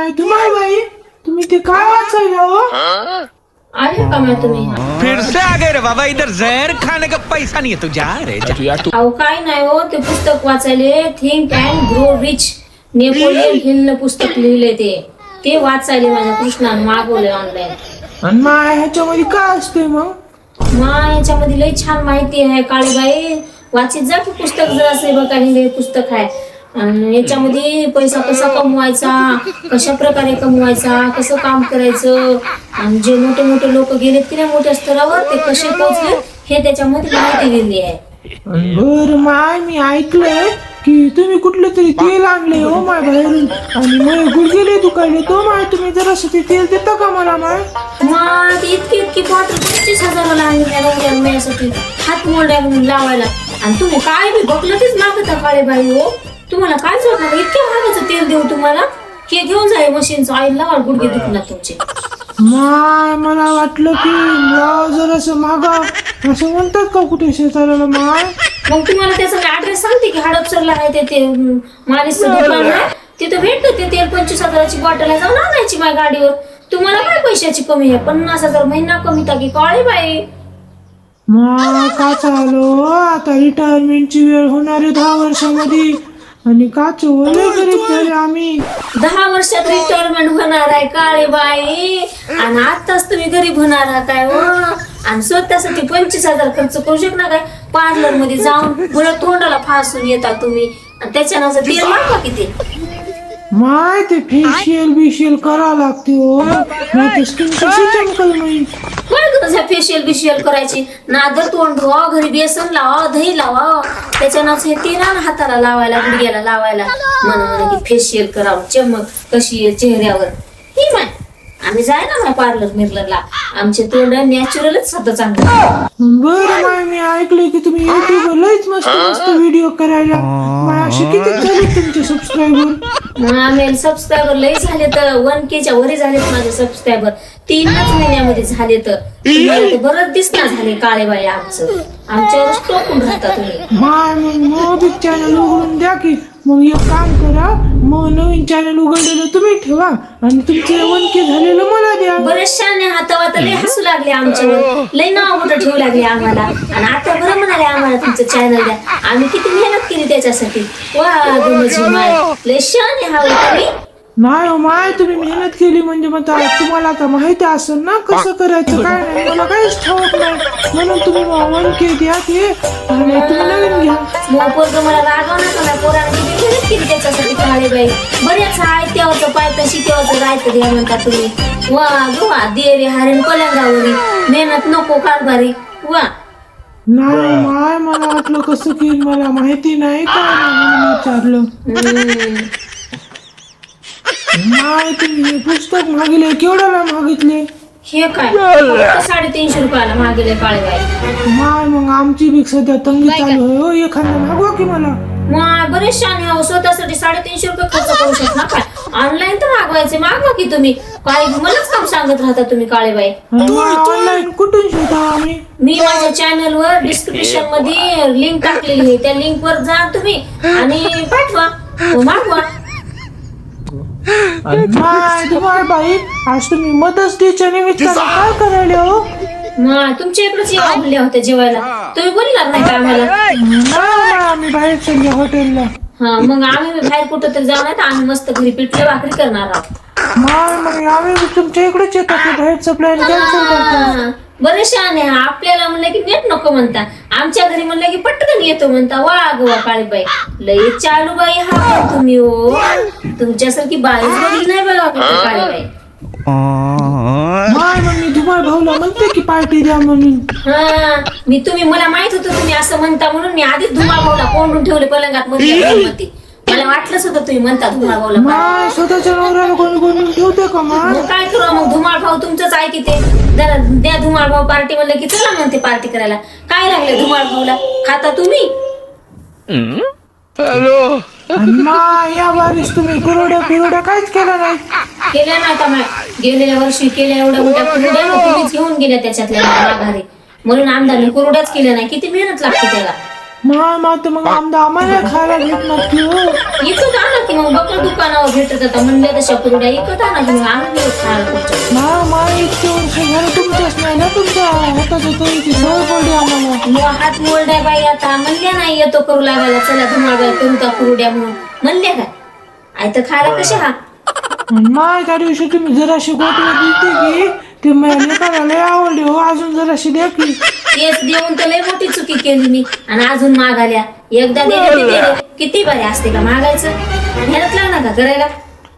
माय तुम्हाला बाई तुम्ही ते काय वाचायला हो? आले का मैं तुम्ही फिर से आ गए रे बाबा, इधर जहर खाने का पैसा नहीं है, तू जा रे जा। अहो काय नाही हो, ते पुस्तक वाचायले think and grow rich, Napoleon हिलनं पुस्तक लिहिले ते वाचायले माझ्या कृष्णानं मागवले ऑनलाईन. आणि माय ह्याच्यामध्ये काय असते मग? याच्यामध्ये लई छान माहिती आहे काळीबाई, वाचित जा की पुस्तक. जर असे बघा हे पुस्तक आहे आणि याच्यामध्ये पैसा कसा कमवायचा, कशा प्रकारे कमवायचा, कसं काम करायचं, आणि जे मोठे मोठे लोक गेलेत की नाही मोठ्या स्तरावर ते कसे पोहोचले हे त्याच्यामध्ये माहिती दिली आहे. बर माय मी ऐकलंय की तुम्ही कुठलं तरी तेल आणले हो माय बाहेरून आणि मग गुडघेले दुखायले तो माय तुम्ही जरासं ते तेल देता का मला माय? मग इतकी बॉटल 25,000ला आणली माझ्यासाठी हात मोड्या लावायला, आणि तुम्ही काय बी बघलं तेच मागता काळे बाई हो. तुम्हाला काय जोडणार इतक्या महागाचं तेल देऊ तुम्हाला? हे घेऊन जाय मशीनचं ऑइल लावा, गुडघे दुखणार तुमचे. माय मला वाटलं की जरासं मागा असं म्हणतात का कुठे शेताला माय? मग तुम्हाला त्याचा ऍड्रेस सांगते की हडपसरला आहे ते मालिशचं दुकान आहे, तिथं भेटतं ते तेल. 25,000ची बॉटल आहे, जाऊन आणायची माझ्या गाडीवर. तुम्हाला काय पैशाची कमी आहे? 50,000 महिना कमी टाकी काळे बाई. मग का चालू आता रिटायरमेंटची वेळ होणार आहे 10 वर्षामध्ये आणि काच ओले गरीब झाले आम्ही. 10 वर्षात रिटायरमेंट होणार आहे काळे बाई, आणि आताच तुम्ही गरीब होणार आहात काय हो? आणि स्वतःसाठी 25,000 खर्च करू शकणार काय? पार्लर मध्ये जाऊन पुढे तोंडाला फासून येता तुम्ही, आणि त्याच्यानं तेल मागवा किती. माय ते फेशियल बिशियल करा लागते हो, नाही तर स्किन कशी चमकल नाही. काय गरज आहे फेशियल बिशियल करायची? नादर तोंड धुवा, घरी बेसन लावा, दही लावा, त्याच्यानं हे तेल आण हाताला लावायला, गुडघ्याला लावायला, म्हणून की फेशियल करावं, चमक कशी आहे चेहऱ्यावर. ही माय आम्ही जाय ना माय पार्लर मिरलरला, आमचे तोंड नॅचरलच स्वतः चांगलं. बरं माय मी ऐकलंय की तुम्ही युट्यूबवर लयच मस्त मस्त व्हिडिओ करायला. माय असे किती झाले तुमचे सबस्क्रायबर? आम्ही सबस्क्रायबर लई झाले तर 1K वरी झालेत माझे सबस्क्रायबर. 3च महिन्यामध्ये झाले तर बरंच दिसणार झाले काळे बाई. आमच्यावरच टोकून राहता तुम्ही. माय मग चॅनल उघडून द्या की. मग एक काम करा, मग नवीन चॅनल उघडलेलं तुम्ही ठेवा आणि तुमचे 1K झालेलं मला द्या. बरेचशाने हातावा तर लई हसू लागले आमच्यावर, लई नाव कुठं ठेवू लागले आम्हाला, आणि आता बरं म्हणाले आम्हाला तुमचं चॅनल द्या. आम्ही किती मेहनत केली त्याच्यासाठी. वा गुरुजी माय लई शाने हवं तुम्ही. नाही हो माय तुम्ही मेहनत केली म्हणजे मग तुम्हाला आता माहिती असेल ना कसं करायचं काय नाही. मला काहीच ठाऊक नाही म्हणून तुम्ही 1K द्या ते आणि तुम्ही नवीन घ्या. मग पोरगं मला रागव नका ना, पोराने किती मेहनत केली त्याच्यासाठी काळे बाई. बरेच आहे तेव्हाचं पाय तशी तेव्हाचं राहतं द्या म्हणता तुम्ही. वा वा दे रे हरण पलंगावरी, मेहनत नको कारभारी. वा नाही माय मला वाटलं कसं की मला माहिती नाही काय म्हणून विचारलं. नाही तुम्ही हे पुस्तक मागितले केवढ्याला मागितले? हे काय फक्त 350 रुपयाला मागेले काळे बाई. माय मग आमची बी सध्या तंगी चालू आहे हो, एखादा मागवा की मला. माय बरेच शाने हो, स्वतःसाठी 350 रुपये खर्च करू शकणार काय? ऑनलाईन तर मागवायचे, मागवा की तुम्ही. काय मलाच काम सांगत राहता तुम्ही काळे बाई. ऑनलाईन कुठून शोधा आम्ही? मी माझ्या चॅनल वर डिस्क्रिप्शन मध्ये लिंक टाकलेली आहे, त्या लिंक वर जा तुम्ही आणि पाठवा, मागवा. माय तुम्हाला बाई आज तुम्ही मदर्स डेच्या निमित्तानं काय करायला हो? तुमच्या इकडेच येऊ म्हणले होते जेवायला, तुम्ही बोलणार नाही का आम्हाला? नाही आम्ही बाहेर चालले हॉटेलला. हा मग आम्ही बाहेर कुठं तरी जाऊ, नाही तर आम्ही मस्त घरी पिठले भाकरी करणार आहोत. माय मग आम्ही तुमच्या इकडेच येतो की बाहेरचं प्लॅन कॅन्सल करतो. बरेचसे आहे आपल्याला म्हणलं की नेट नको म्हणता, आमच्या घरी म्हणलं की पटकन येतो म्हणता. वा वा काळी बाई लई चालू बाई हा पण तुम्ही हो, तुमच्यासारखी बाईच बघली नाही बघा काळी बाई. माय मग मी तुम्हाला भाऊला म्हणते की पार्टी द्या म्हणून. हा तुम्ही मला माहित होतं तुम्ही असं म्हणता म्हणून मी आधीच धुमाळ भाऊला कोंडून ठेवले पलंगात मध्ये. मला वाटलंच होतं तुम्ही म्हणता धुमाळ भाऊला. माय स्वतःच्या नवऱ्याला कोणी कोणी ठेवते का माय? काय करू मग, धुमाळ भाऊ तुमचंच आहे की ते. जरा द्या धुमाळ भाऊ पार्टी म्हणलं की चला म्हणते पार्टी करायला. काय लागले धुमाळ भाऊला, खाता तुम्ही? माय या बारीस तुम्ही कुरड्या काहीच केलं नाही. केल्या ना का माय, गेलेल्या वर्षी केल्या एवढ्या मोठ्या कुरड्या तुम्हीच घेऊन गेल्या त्याच्यातल्या माघारी, म्हणून आमदारने कुरड्याच केल्या नाही. किती मेहनत लागते त्याला. माय तर मग आम्हाला खायला भेटणार की हो. इकत आणा की मग बकल दुकानावर भेटत आता म्हणल्या तशा कुरड्या इकत आणा की मग आणून देऊ खायला तुमच्या. माय इतके वर्ष झालं तुमच्याच नाही ना, तुमच्या हाताच्या तळीची सवय पडली आम्हाला. मग हात मोरड्या बाई आता म्हणल्या नाही येतो करू लागायला, चला धुमाळ करू का कुरड्या म्हणून म्हणल्या काय आई तर खायला कशा हा. माय त्या दिवशी तुम्ही जराशी गोटला दिलते की ते लेकराला लय आवडली हो, अजून जराशी द्या की. तेच देऊन तर लय मोठी चुकी केली मी आणि अजून मागाल्या. एकदा दिले ते दिले, किती बरे असते का मागायचं आणि ह्यालाच लागणार का करायला.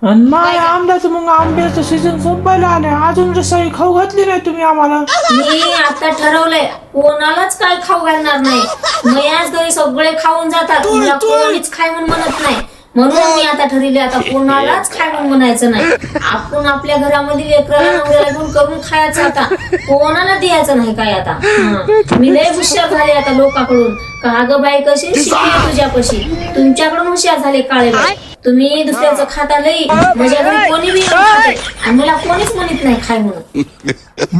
आणि माय आंब्याचं मग आंब्याचं सीझन संपायला आलंय, अजून रसाई खाऊ घातली नाही तुम्ही आम्हाला. मी आता ठरवलंय कोणालाच काय खाऊ घालणार नाही. मयाच घरी सगळे खाऊन जातात, मला कोणीच खाय म्हणून म्हणत नाही. म्हणून मी आता ठरवले आता कोणालाच खाय म्हणून म्हणायचं नाही. आपण आपल्या घरामध्ये लेकराला नवऱ्याला घेऊन करून खायचं, आता कोणाला द्यायचं नाही काय. आता मी लय हुशार झाले आता लोकांकडून का अगं बाई कशी शिकले तुझ्यापाशी, तुमच्याकडून हुशार झाले काळे बाई. तुम्ही दुसऱ्याचं खाता लई, माझ्या घरी कोणी बी येऊन खाते आणि मला कोणीच म्हणत नाही खाय म्हणून.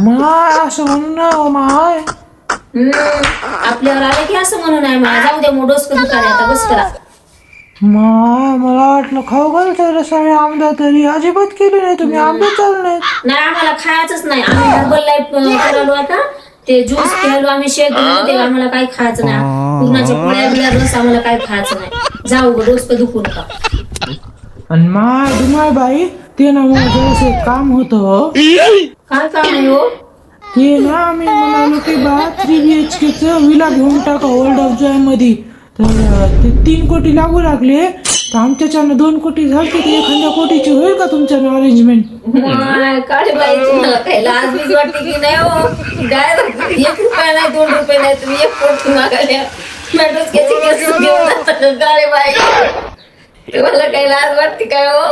माय असं म्हणणं माय. आपल्यावर आलं की असं म्हणून आहे मला. जाऊ द्या मग डोसकं दुकाने आता बस करा. माय मला वाटलं खाऊ घालतोय रसाई आंब्या, तरी अजिबात केली नाही तुम्ही. आंबे चालले नाही आम्हाला खायचंच नाही. आम्ही हर्बल लाईफ करायलो आता, ते ज्यूस प्यायलो आम्ही, शेक घेऊन ते आम्हाला काही खायचं नाही. पूर्णाच्या पोळ्या बिळ्या रस आम्हाला काही खायचं नाही. जाऊ ग डोसकं दुखू नका. आणि माय दुमाय बाई ते ना मग जरासं एक काम होतं. काय काम आहे हो. ते ना आम्ही म्हणालो की बा 3 BHK विला घेऊन टाका ओल्ड ऑफ जॉय मध्ये. तर ते 3 कोटी लागू लागले, तर आमच्याच्यानं 2 कोटी झाले, तर एखाद्या कोटीची होईल का तुमच्यानं अरेंजमेंट. काळे बाई तुम्हाला काही लाज बीज वाटते की नाही हो. डायरेक्ट 1 रुपया नाही 2 रुपये नाही, तुम्ही 1 कोटी मागायला डोसक्याचे केस घेऊन जाता काळे बाई. तुम्हाला काही लाज वाटते काय हो.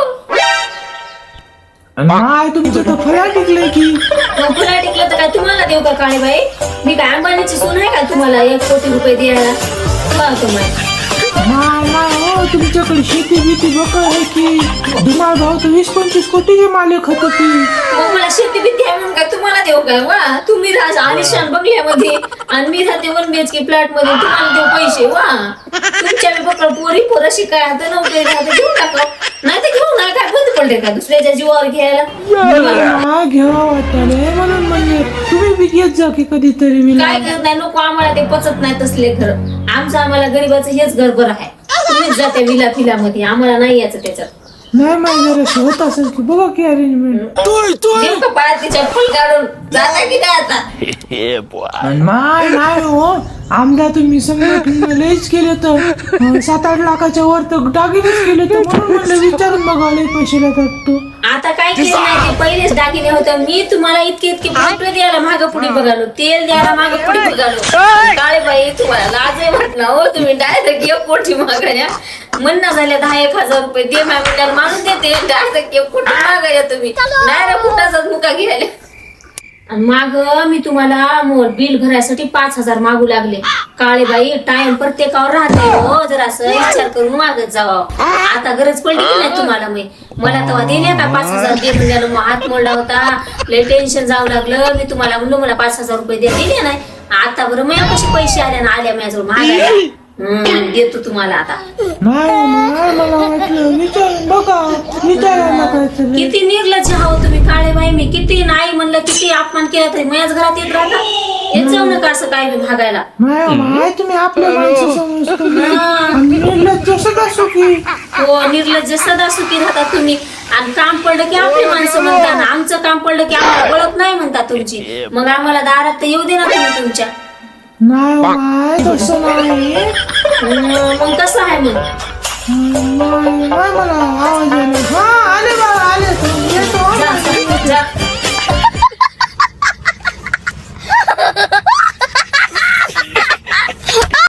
माय तुमचं तर फळा टिकलंय की. फुला टिकलं तर काय तुम्हाला देऊ का काळे बाई. मी काय अंबानीची सून आहे का तुम्हाला 1 कोटी रुपये द्यायला. माय माय हो, तुमच्याकडे शेती बिती बकळ आहे की. दुमाळ भाऊ तर 20-25 कोटीचे मालक होत की. मला शेती बिती आहे म्हणून काय तुम्हाला देऊ काय. वा तुम्ही राहा आलिशान बंगल्यामध्ये आणि मी राहते 1 BHK फ्लॅट मध्ये, तुम्हाला देऊ पैसे. वा तुमच्या बकळ पोरी पोरं शिकाय आता नोकरी राहते घेऊन टाका. नाही तर घेऊ ना, काय बंद पडले का दुसऱ्याच्या जीवावर घ्यायला. घ्यावा वाटतं म्हणून म्हणजे तुम्ही बी घेत जा की कधीतरी. काय करत नाही नको आम्हाला, ते पचत नाही तसले घर. आमचं आम्हाला गरीबाचं हेच घर बरं आहे. तुम्हीच जाते विला फिला मध्ये, आम्हाला नाही यायचं त्याच्यात. नाही माहिती जरा होत असेल की बघा की अरेंजमेंट. देऊ का पार्टीच्या फुल काढून जाता की नाही आता. माय नाही हो, आमदा तुम्ही संघटन लयच केले तर 7-8 लाखाच्या वर तर दागिनेच केले, तर म्हणून म्हणलं विचारून बघायला पैसे लागतात. तो आता काय केलं नाही, ते पहिलेच दागिने होतं. मी तुम्हाला इतके रुपये द्यायला मागं पुढे बघालो, तेल द्यायला मागं पुढे बघालो. काळे बाई तुम्हाला लाज म्हटलं हो. तुम्ही डायरेक्ट 1 कोटी मागायला म्हणणं झाल्या 10-1 रुपये दे म्हणल्यावर माणूस देते. डायरेक्ट 1 कोटी मागायला तुम्ही डायरेक्ट कुठाचाच मुका घ्यायला. आणि माग मी तुम्हाला बिल भरायसाठी 5,000 मागू लागले. काळे बाई टाइम प्रत्येकावर राहते हो, जरा असं विचार करून मागत जावं. आता गरज पडली की नाही तुम्हाला. मला तेव्हा दिले का 5,000 दे म्हणल्याला, मग हात मोडला होता, लय टेन्शन जावं लागलं. मी तुम्हाला म्हणलो मला 5,000 रुपये द्या, दिले नाही. आता बरं मी कसे पैसे आले ना आल्या माझ्याजवळ मागायला. देतो तुम्हाला आता. नाही मला वाटलं विचारून बघा, विचारायला काय चाललंय. किती निर्लज्ज आहो तुम्ही काळे बाई. मी किती नाही म्हणलं, किती अपमान केला तरी माझ्याच घरात येत राहता. येत जाऊ नका असं काय बी भागायला. माय तुम्ही आपल्या माणसं समजतो. निर्लज्ज सदा सुखी. हो निर्लज्ज सदा सुखी राहता तुम्ही. आणि काम पडलं की आपली माणसं म्हणता ना, आमचं काम पडलं की आम्हाला ओळख नाही म्हणता तुमची. मग आम्हाला दारात तर येऊ दे ना तुम्ही तुमच्या. नाही माय तसं नाही. मग कसं आहे मग. मला आवाज आले. हा आले बाबा आले. जा